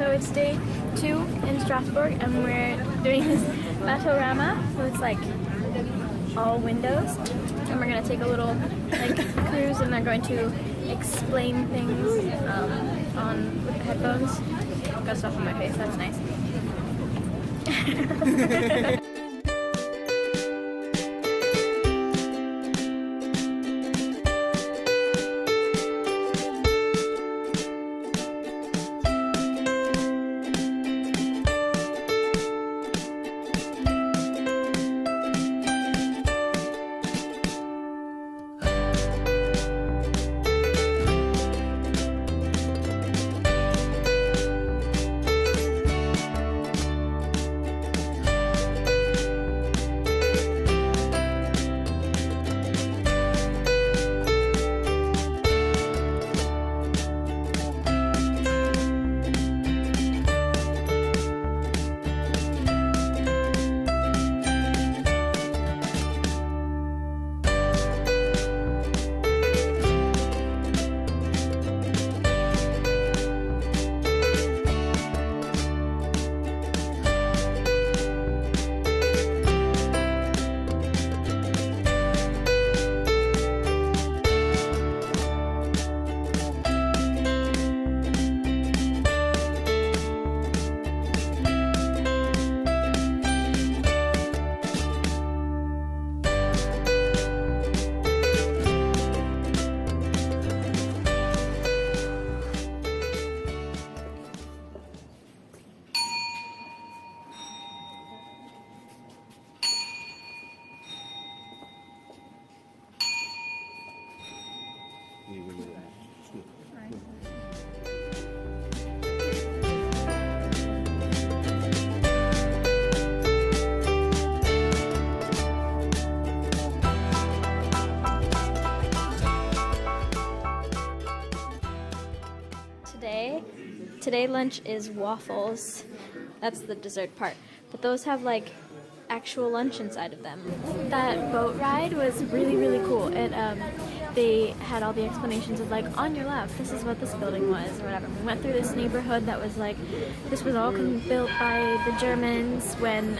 So it's day 2 in Strasbourg, and we're doing this Batorama. So it's like all windows, and we're gonna take a little like cruise, and they're going to explain things on with the headphones. Got stuff on my face. That's nice. Today lunch is waffles. That's the dessert part. But those have like actual lunch inside of them. That boat ride was really, really cool. They had all the explanations of like, on your left, this is what this building was or whatever. We went through this neighborhood that was like, this was all built by the Germans when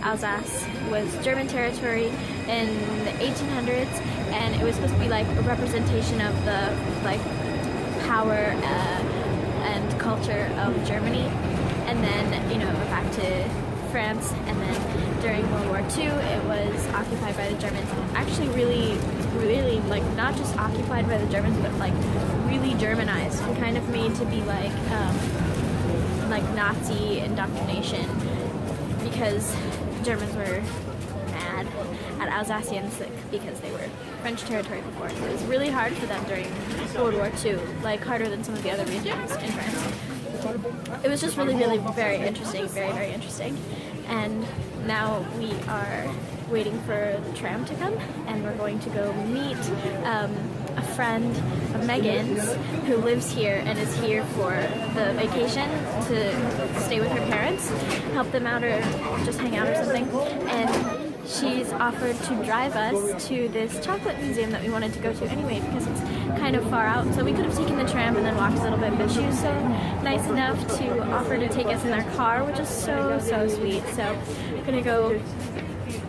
Alsace was German territory in the 1800s, and it was supposed to be like a representation of the like power and culture of Germany. And then, you know, back to France, and then during World War II it was occupied by the Germans. Actually really like not just occupied by the Germans, but like really Germanized and kind of made to be like Nazi indoctrination, because Germans were mad at Alsatians because they were French territory before. So it was really hard for them during World War II, like harder than some of the other regions in France. It was just really, very interesting, very interesting. And now we are waiting for the tram to come, and we're going to go meet a friend of Megan's who lives here and is here for the vacation to stay with her parents, help them out or just hang out or something. And she's offered to drive us to this chocolate museum that we wanted to go to anyway, because it's kind of far out. So we could have taken the tram and then walked a little bit, but she was so nice enough to offer to take us in their car, which is so sweet. So we're gonna go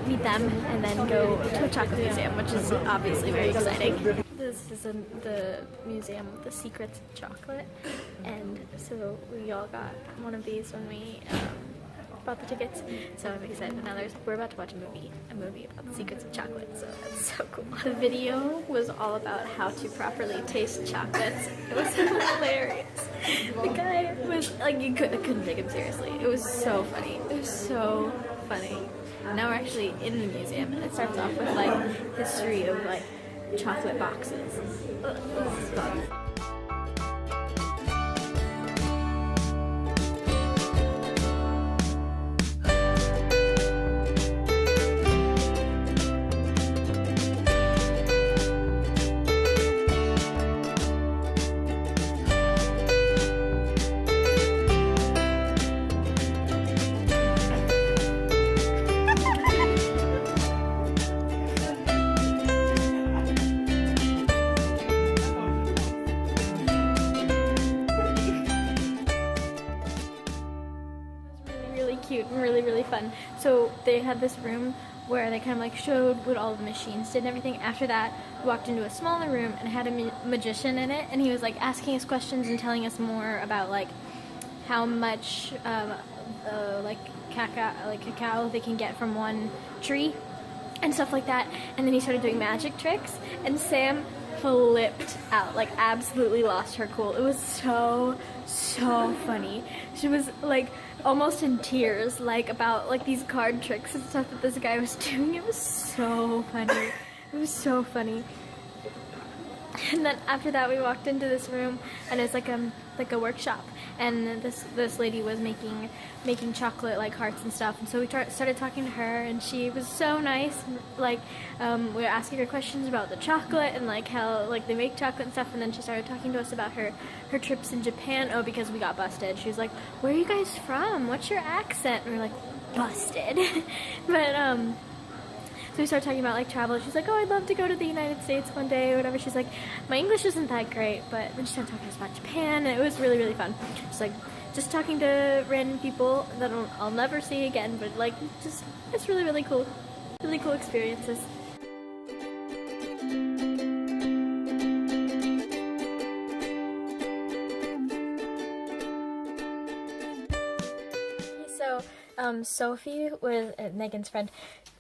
meet them and then go to a chocolate museum, which is obviously very exciting. This is the Museum of the Secrets of Chocolate, and so we all got one of these when we bought the tickets, so I'm excited. Now we're about to watch a movie about the secrets of chocolate, so that's so cool. The video was all about how to properly taste chocolates. It was hilarious. The guy was like, I couldn't take him seriously. It was so funny. It was so funny. Now we're actually in the museum, and it starts off with like history of like chocolate boxes. This is fun. cute and really, really fun. So they had this room where they kind of like showed what all the machines did and everything. After that, we walked into a smaller room and it had a magician in it, and he was like asking us questions and telling us more about like how much like cacao they can get from one tree and stuff like that. And then he started doing magic tricks, and Sam flipped out, like absolutely lost her cool. It was so funny. She was like almost in tears, like about like these card tricks and stuff that this guy was doing. It was so funny. It was so funny. And then after that, we walked into this room, and it's like a workshop, and this lady was making chocolate like hearts and stuff. And so we started talking to her, and she was so nice. Like we were asking her questions about the chocolate and like how like they make chocolate and stuff. And then she started talking to us about her trips in Japan. Oh, because we got busted. She was like, "Where are you guys from? What's your accent?" And we were like, "Busted." But so we started talking about like travel. She's like, "Oh, I'd love to go to the United States one day," or whatever. She's like, "My English isn't that great," but then she started talking to us about Japan, and it was really, really fun. She's like, just talking to random people that I'll never see again, but like, just it's really, really cool. Really cool experiences. So, Sophie was Megan's friend.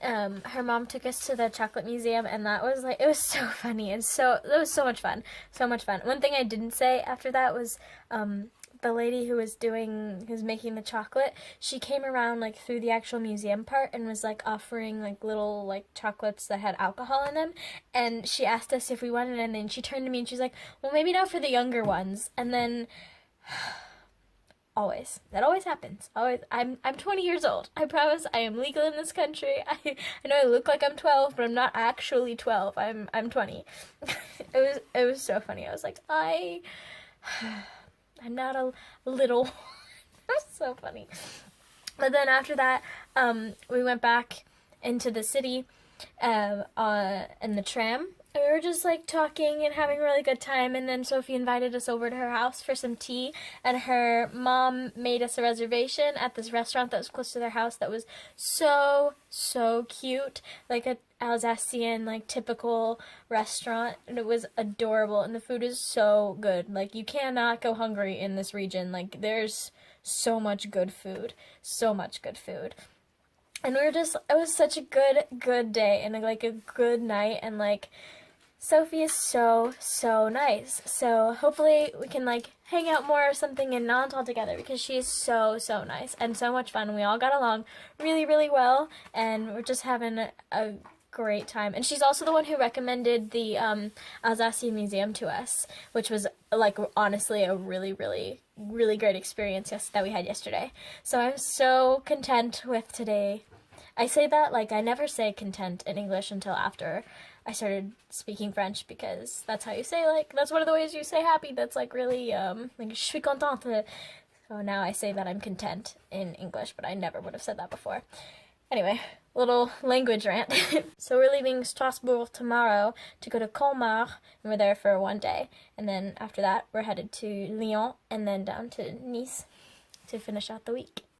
Her mom took us to the chocolate museum, and that was like, it was so funny, and it was so much fun. One thing I didn't say after that was, the lady who was making the chocolate, she came around like through the actual museum part and was like offering like little like chocolates that had alcohol in them, and she asked us if we wanted, and then she turned to me and she's like, "Well, maybe not for the younger ones." And then that always happens. I'm 20 years old. I promise I am legal in this country. I know I look like I'm 12, but I'm not actually 12. I'm 20. It was so funny. I was like, I'm not a little. It was so funny. But then after that, we went back into the city in the tram. We were just like talking and having a really good time, and then Sophie invited us over to her house for some tea, and her mom made us a reservation at this restaurant that was close to their house that was so cute, like a Alsatian like typical restaurant, and it was adorable, and the food is so good. Like, you cannot go hungry in this region. Like, there's so much good food. And it was such a good day, and like a good night, and like Sophie is so nice. So hopefully we can like hang out more or something in Nantes all together, because she is so nice and so much fun. We all got along really well, and we're just having a great time. And she's also the one who recommended the Alsatian Museum to us, which was like honestly a really great experience that we had yesterday. So I'm so content with today. I say that like I never say content in English until after I started speaking French, because that's how you say, like, that's one of the ways you say happy. That's like really like, je suis contente. So now I say that I'm content in English, but I never would have said that before. Anyway, little language rant. So we're leaving Strasbourg tomorrow to go to Colmar, and we're there for one day. And then after that, we're headed to Lyon and then down to Nice to finish out the week.